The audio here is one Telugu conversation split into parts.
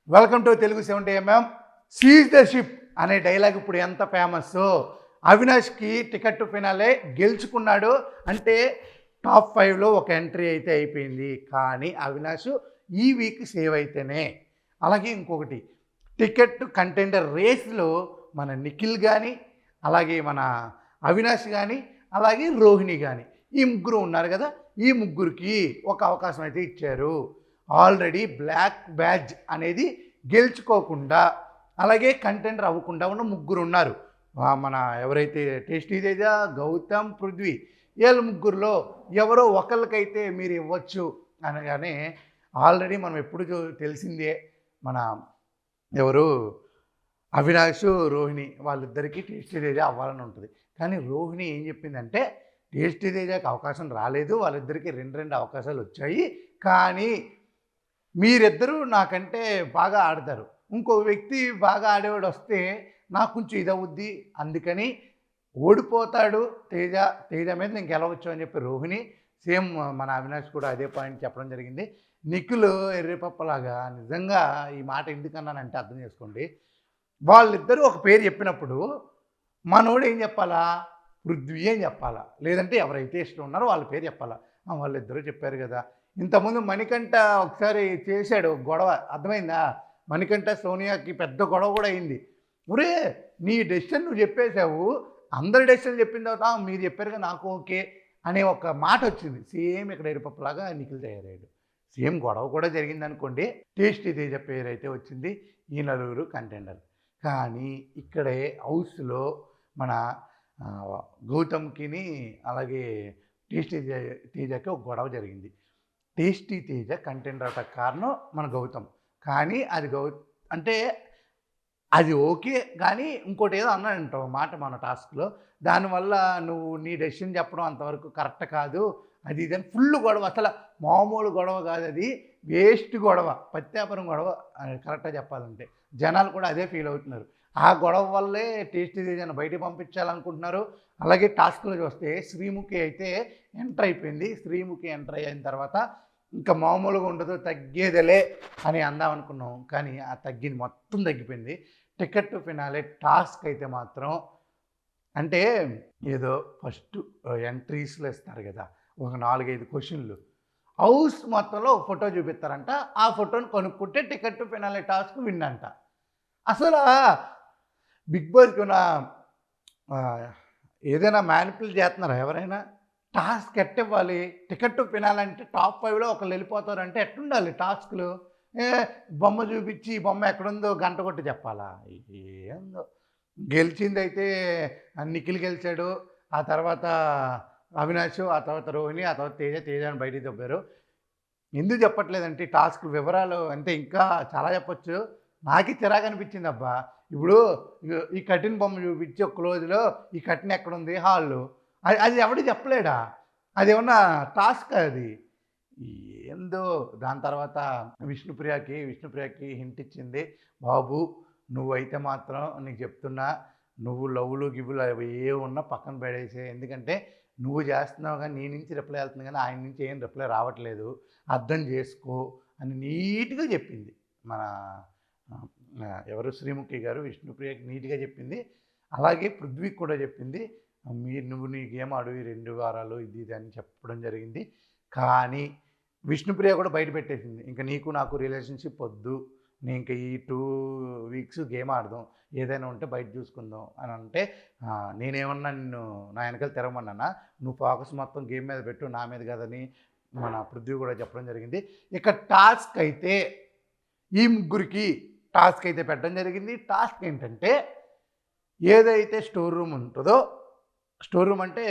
Welcome to Telugu 70mm. Seize the ship అనే డైలాగ్ ఇప్పుడు ఎంత ఫేమస్. అవినాష్కి టికెట్ టు ఫినాలే గెలుచుకున్నాడు అంటే టాప్ 5లో ఒక ఎంట్రీ అయితే అయిపోయింది. కానీ అవినాష్ ఈ వీక్ సేవ్ అయితేనే. అలాగే ఇంకొకటి టికెట్ కంటెండర్ రేస్లో మన నిఖిల్ కానీ, అలాగే మన అవినాష్ కానీ, అలాగే రోహిణి కానీ, ఈ ముగ్గురు ఉన్నారు కదా. ఈ ముగ్గురికి ఒక అవకాశం అయితే ఇచ్చారు. ఆల్రెడీ బ్లాక్ బ్యాడ్జ్ అనేది గెలుచుకోకుండా, అలాగే కంటెండర్ అవ్వకుండా ఉన్న ముగ్గురు ఉన్నారు. మన ఎవరైతే టేస్టీ తేజ, గౌతమ్, పృథ్వీ, వీళ్ళ ముగ్గురులో ఎవరో ఒకరికైతే మీరు ఇవ్వచ్చు అనగానే ఆల్రెడీ మనం ఎప్పుడు తెలిసిందే మన ఎవరు అవినాష్, రోహిణి వాళ్ళిద్దరికీ టేస్టీ తేజ అవ్వాలని ఉంటుంది. కానీ రోహిణి ఏం చెప్పిందంటే టేస్టీ తేజకి అవకాశం రాలేదు, వాళ్ళిద్దరికీ రెండు అవకాశాలు వచ్చాయి, కానీ మీరిద్దరూ నాకంటే బాగా ఆడతారు, ఇంకో వ్యక్తి బాగా ఆడేవాడు వస్తే నాకు కొంచెం ఇదవుద్ది, అందుకని ఓడిపోతాడు తేజ మీద నేను గెలవచ్చు అని చెప్పి రోహిణి. సేమ్ మన అవినాష్ కూడా అదే పాయింట్ చెప్పడం జరిగింది. నిఖిల్ ఎర్రిపప్పలాగా నిజంగా ఈ మాట ఎందుకన్నానంటే అర్థం చేసుకోండి. వాళ్ళిద్దరూ ఒక పేరు చెప్పినప్పుడు మనోడు ఏం చెప్పాలా? పృథ్వీ అని చెప్పాలా, లేదంటే ఎవరైతే ఇష్టం ఉన్నారో వాళ్ళ పేరు చెప్పాలా. వాళ్ళిద్దరూ చెప్పారు కదా. ఇంతకుముందు మణికంఠ ఒకసారి చేశాడు గొడవ, అర్థమైందా? మణికంఠ సోనియాకి పెద్ద గొడవ కూడా అయింది. ఒరే నీ డెసిషన్ నువ్వు చెప్పేశావు, అందరి డెసిషన్ చెప్పిన తర్వాత మీరు చెప్పారుగా నాకు ఓకే అనే ఒక మాట వచ్చింది. సేమ్ ఇక్కడ ఎరుపప్పులాగా నిఖిల్ తయారయ్యాడు. సేమ్ గొడవ కూడా జరిగింది అనుకోండి. టేస్టీ తేజ పేరు అయితే వచ్చింది, ఈ నలుగురు కంటెండర్. కానీ ఇక్కడే హౌస్లో మన గౌతమ్కిని అలాగే టేస్టీ తేజకి ఒక గొడవ జరిగింది. టేస్టీ తేజ కంటెండర్ అట కారణం మన గౌతమ్. కానీ అది అంటే అది ఓకే, కానీ ఇంకోటి ఏదో అన్నాడంటావు మాట మన టాస్క్లో, దానివల్ల నువ్వు నీ డెసిషన్ చెప్పడం అంతవరకు కరెక్ట్ కాదు, అది ఇదని ఫుల్ గొడవ. అసలు మామూలు గొడవ కాదు, అది వేస్ట్ గొడవ, పత్యాపురం గొడవ కరెక్ట్గా చెప్పాలంటే. జనాలు కూడా అదే ఫీల్ అవుతున్నారు. ఆ గొడవ వల్లే టేస్టీ తేజను బయటికి పంపించాలనుకుంటున్నారు. అలాగే టాస్క్లో చూస్తే శ్రీముఖి అయితే ఎంటర్ అయిపోయింది. శ్రీముఖి ఎంటర్ అయిన తర్వాత ఇంకా మామూలుగా ఉండదు, తగ్గేదలే అని అందాం అనుకున్నాం, కానీ ఆ తగ్గింది, మొత్తం తగ్గిపోయింది. టికెట్ టు ఫినాలే టాస్క్ అయితే మాత్రం అంటే ఏదో ఫస్ట్ ఎంట్రీస్లో ఇస్తారు కదా, ఒక 4-5 క్వశ్చన్లు హౌస్ మొత్తంలో ఒక ఫోటో చూపిస్తారంట. ఆ ఫోటోని కొనుక్కుంటే ticket to finale task win అంట. అసలు బిగ్ బాస్కి ఉన్న ఏదైనా మ్యానిపులేట్ చేస్తున్నారా ఎవరైనా? టాస్క్ ఎట్టివ్వాలి? టికెట్ టు ఫినాలంటే టాప్ 5లో ఒకళ్ళు వెళ్ళిపోతారంటే ఎట్లుండాలి టాస్క్లు? బొమ్మ చూపించి బొమ్మ ఎక్కడుందో గంట కొట్టి చెప్పాలా? ఏందో గెలిచింది అయితే నిఖిల్ గెలిచాడు, ఆ తర్వాత అవినాష్, ఆ తర్వాత రోహిణి, ఆ తర్వాత తేజని బయటికి దొబ్బారు. ఎందుకు చెప్పట్లేదంటే టాస్క్ వివరాలు అంటే ఇంకా చాలా చెప్పొచ్చు. నాకే చిరాకు అనిపించింది అబ్బా. ఇప్పుడు ఈ కఠిన బొమ్మ చూపించి ఒక క్లోజ్లో ఈ కఠిన ఎక్కడుంది హాల్లో, అది ఎవడు చెప్పలేడా? అది ఏమన్నా టాస్క్ అది? ఏందో. దాని తర్వాత విష్ణుప్రియకి హింట్ ఇచ్చింది, బాబు నువ్వైతే మాత్రం నీకు చెప్తున్నా, నువ్వు లవ్లు గివ్వులు అవి ఏ ఉన్నా పక్కన పడేసే, ఎందుకంటే నువ్వు చేస్తున్నావు కానీ నీ నుంచి రిప్లై వెళ్తుంది కానీ ఆయన నుంచి ఏం రిప్లై రావట్లేదు, అర్థం చేసుకో అని నీట్గా చెప్పింది మన ఎవరు శ్రీముఖి గారు. విష్ణుప్రియకి నీట్గా చెప్పింది. అలాగే పృథ్వీకి కూడా చెప్పింది, నువ్వు నీ గేమ్ ఆడు ఈ 2 వారాలు ఇది అని చెప్పడం జరిగింది. కానీ విష్ణుప్రియ కూడా బయట పెట్టేసింది, ఇంకా నీకు నాకు రిలేషన్షిప్ వద్దు, నేను ఇంకా ఈ 2 వీక్స్ గేమ్ ఆడదాం, ఏదైనా ఉంటే బయట చూసుకుందాం అని అంటే, నేనేమన్నా నిన్ను నా వెనకాల తిరగమన్నానా? నువ్వు ఫోకస్ మొత్తం గేమ్ మీద పెట్టు, నా మీద కదని మన పృథ్వీ కూడా చెప్పడం జరిగింది. ఇక టాస్క్ అయితే ఈ ముగ్గురికి టాస్క్ అయితే పెట్టడం జరిగింది. టాస్క్ ఏంటంటే ఏదైతే స్టోర్ రూమ్ ఉంటుందో, స్టోర్ రూమ్ అంటే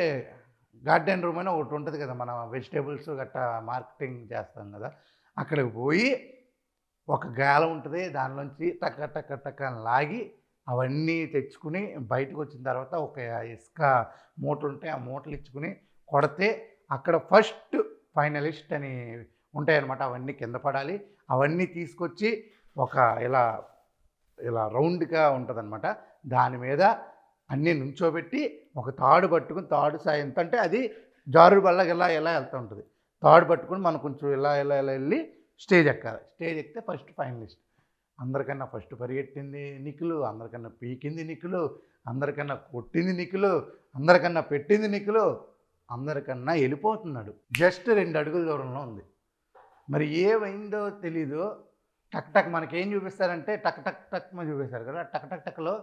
గార్డెన్ రూమ్ అని ఒకటి ఉంటుంది కదా, మన వెజిటేబుల్స్ గట్టా మార్కెటింగ్ చేస్తాం కదా, అక్కడికి పోయి ఒక గాలం ఉంటుంది, దానిలోంచి టక్క టక్క టక్క లాగి అవన్నీ తెచ్చుకుని బయటకు వచ్చిన తర్వాత ఒక ఇసుక మూటలు ఉంటే ఆ మూటలు ఇచ్చుకుని కొడితే అక్కడ ఫస్ట్ ఫైనలిస్ట్ అని ఉంటాయన్నమాట, అవన్నీ కింద పడాలి. అవన్నీ తీసుకొచ్చి ఒక ఇలా రౌండ్గా ఉంటుందన్నమాట, దాని మీద అన్నీ నుంచోబెట్టి ఒక తాడు పట్టుకుని, తాడు సాయంతో అంటే అది జారుడు బల్లకి ఎలా వెళ్తూ ఉంటుంది, తాడు పట్టుకుని మనం కొంచెం ఇలా వెళ్ళి స్టేజ్ ఎక్కాలి. స్టేజ్ ఎక్కితే ఫస్ట్ ఫైనలిస్ట్. అందరికన్నా ఫస్ట్ పరిగెట్టింది నిఖిలు, అందరికన్నా పీకింది నిఖిలు, అందరికన్నా కొట్టింది నిఖిలు, అందరికన్నా పెట్టింది నిఖిలు, అందరికన్నా వెళ్ళిపోతున్నాడు. జస్ట్ 2 అడుగుల దూరంలో ఉంది. మరి ఏమైందో తెలీదు. టక్ టక్ మనకేం చూపిస్తారంటే టక్ టక్ టక్ అని చూపిస్తారు కదా, టక్ టక్ టక్లో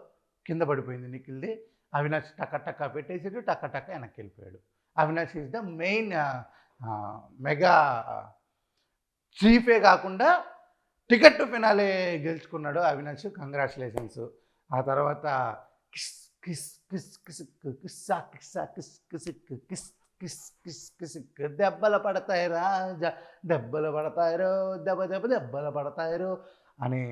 కింద పడిపోయింది నిఖిల్ది. అవినాష్ టక్క టక్క పెట్టేసాడు, టక్క టక్క వెనక్కి వెళ్ళిపోయాడు. Avinash is the main mega చీఫే కాకుండా టికెట్ టు ఫినాలే గెలుచుకున్నాడు అవినాష్. కంగ్రాచులేషన్స్. ఆ తర్వాత కిస్ కిస్ కిస్ కిసిక్ కిస్సా కిస్సా కిస్ కిసిక్ కిస్ కిస్ కిస్ కిసిక్ దెబ్బలు పడతాయి రాజా, దెబ్బలు పడతాయిరో, దెబ్బ దెబ్బ దెబ్బలు పడతాయిరో అని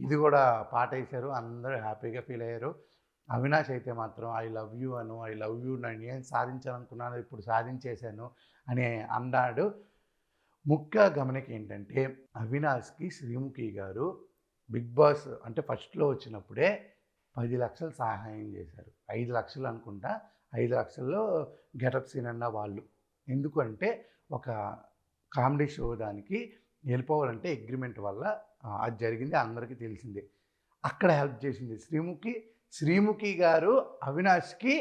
ఇది కూడా పాట వేశారు. అందరూ హ్యాపీగా ఫీల్ అయ్యారు. అవినాష్ అయితే మాత్రం I love you I love you, నేను ఏం సాధించాలనుకున్నాను ఇప్పుడు సాధించేశాను అని అన్నాడు. ముఖ్య గమనిక ఏంటంటే అవినాష్కి శ్రీముఖి గారు బిగ్ బాస్ అంటే ఫస్ట్లో వచ్చినప్పుడే 10 లక్షలు సహాయం చేశారు. 5 లక్షలు అనుకుంటా, 5 లక్షల్లో గెటప్ సీన్ అన్న వాళ్ళు. ఎందుకంటే ఒక కామెడీ షో దానికి వెళ్ళిపోవాలంటే అగ్రిమెంట్ వల్ల అది జరిగింది, అందరికీ తెలిసిందే. అక్కడ హెల్ప్ చేసింది శ్రీముఖి. శ్రీముఖి గారు అవినాష్కి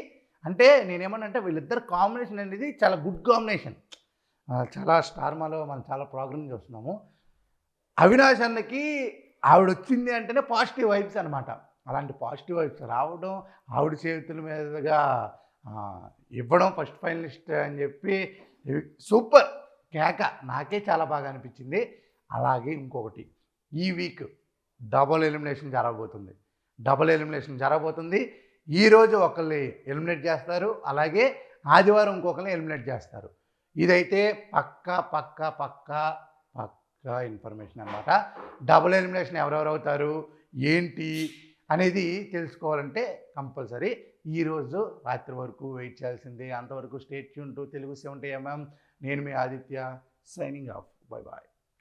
అంటే నేనేమన్నంటే వీళ్ళిద్దరు కాంబినేషన్ అనేది చాలా గుడ్ కాంబినేషన్. చాలా స్టార్మాలో మనం చాలా ప్రోగ్రామ్ చూస్తున్నాము. అవినాష్ అన్నకి ఆవిడ వచ్చింది అంటేనే పాజిటివ్ వైబ్స్ అనమాట. అలాంటి పాజిటివ్ వైబ్స్ రావడం, ఆవిడ చేతుల మీదుగా ఇవ్వడం ఫస్ట్ ఫైనలిస్ట్ అని చెప్పి సూపర్ కేక. నాకే చాలా బాగా అనిపించింది. అలాగే ఇంకొకటి, ఈ వీక్ డబుల్ ఎలిమినేషన్ జరగబోతుంది. ఈరోజు ఒకళ్ళని ఎలిమినేట్ చేస్తారు, అలాగే ఆదివారం ఇంకొకరిని ఎలిమినేట్ చేస్తారు. ఇదైతే పక్కా ఇన్ఫర్మేషన్ అనమాట. డబుల్ ఎలిమినేషన్ ఎవరెవరు అవుతారు ఏంటి అనేది తెలుసుకోవాలంటే కంపల్సరీ ఈరోజు రాత్రి వరకు వెయిట్ చేయాల్సిందే. అంతవరకు stay tune to Telugu 70mm. నేను మీ Aditya, signing off. Bye bye.